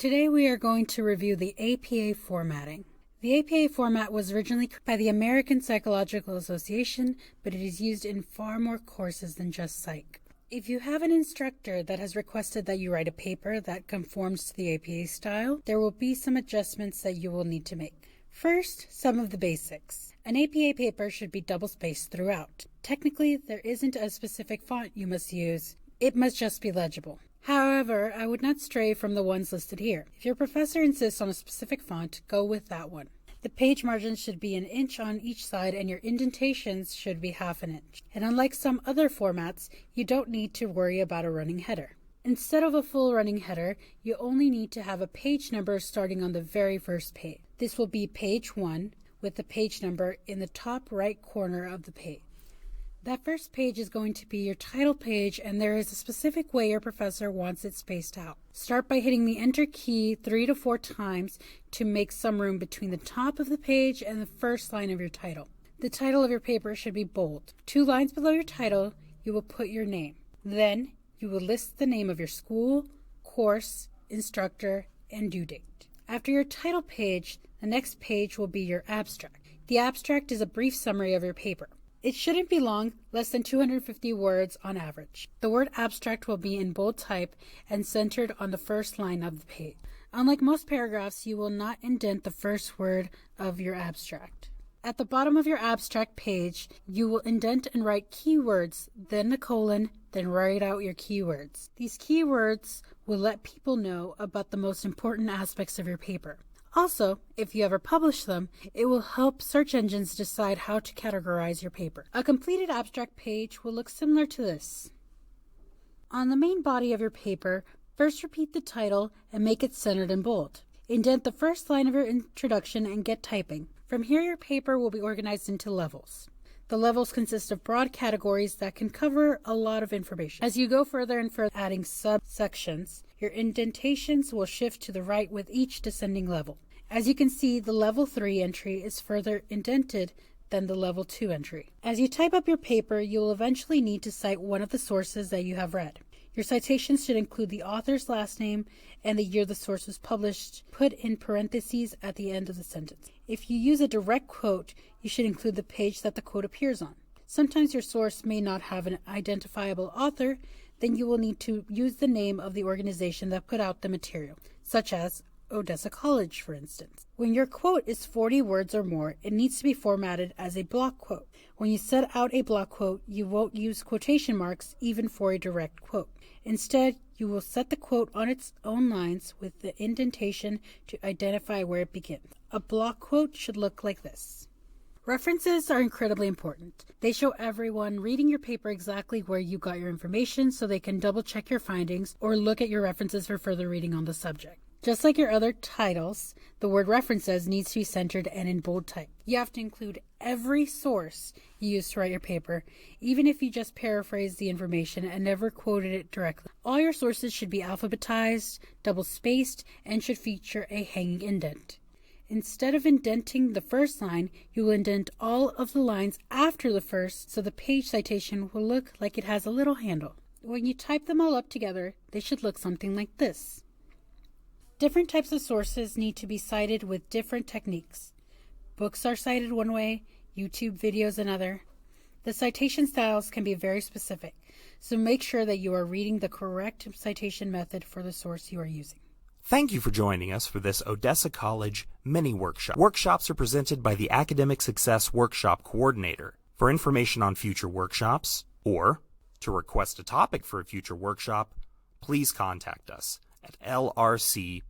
Today we are going to review the APA formatting. The APA format was originally created by the American Psychological Association, but it is used in far more courses than just psych. If you have an instructor that has requested that you write a paper that conforms to the APA style, there will be some adjustments that you will need to make. First, some of the basics. An APA paper should be double-spaced throughout. Technically, there isn't a specific font you must use. It must just be legible. However, I would not stray from the ones listed here. If your professor insists on a specific font, go with that one. The page margins should be 1 inch on each side and your indentations should be 1/2 inch. And unlike some other formats, you don't need to worry about a running header. Instead of a full running header, you only need to have a page number starting on the very first page. This will be page 1 with the page number in the top right corner of the page. That first page is going to be your title page, and there is a specific way your professor wants it spaced out. Start by hitting the Enter key 3 to 4 times to make some room between the top of the page and the first line of your title. The title of your paper should be bold. 2 lines below your title, you will put your name. Then, you will list the name of your school, course, instructor, and due date. After your title page, the next page will be your abstract. The abstract is a brief summary of your paper. It shouldn't be long, less than 250 words on average. The word abstract will be in bold type and centered on the first line of the page. Unlike most paragraphs, you will not indent the first word of your abstract. At the bottom of your abstract page, you will indent and write keywords, then a colon, then write out your keywords. These keywords will let people know about the most important aspects of your paper. Also, if you ever publish them, it will help search engines decide how to categorize your paper. A completed abstract page will look similar to this. On the main body of your paper, first repeat the title and make it centered and bold. Indent the first line of your introduction and get typing. From here, your paper will be organized into levels. The levels consist of broad categories that can cover a lot of information. As you go further and further adding subsections, your indentations will shift to the right with each descending level. As you can see, the level 3 entry is further indented than the level 2 entry. As you type up your paper, you will eventually need to cite one of the sources that you have read. Your citations should include the author's last name and the year the source was published, put in parentheses at the end of the sentence. If you use a direct quote, you should include the page that the quote appears on. Sometimes your source may not have an identifiable author, then you will need to use the name of the organization that put out the material, such as Odessa College, for instance. When your quote is 40 words or more, it needs to be formatted as a block quote. When you set out a block quote, you won't use quotation marks even for a direct quote. Instead, you will set the quote on its own lines with the indentation to identify where it begins. A block quote should look like this. References are incredibly important. They show everyone reading your paper exactly where you got your information so they can double check your findings or look at your references for further reading on the subject. Just like your other titles, the word references needs to be centered and in bold type. You have to include every source you use to write your paper, even if you just paraphrase the information and never quoted it directly. All your sources should be alphabetized, double-spaced, and should feature a hanging indent. Instead of indenting the first line, you will indent all of the lines after the first, so the page citation will look like it has a little handle. When you type them all up together, they should look something like this. Different types of sources need to be cited with different techniques. Books are cited one way, YouTube videos another. The citation styles can be very specific, so make sure that you are reading the correct citation method for the source you are using. Thank you for joining us for this Odessa College mini-workshop. Workshops are presented by the Academic Success Workshop Coordinator. For information on future workshops, or to request a topic for a future workshop, please contact us at lrc@odessa.edu.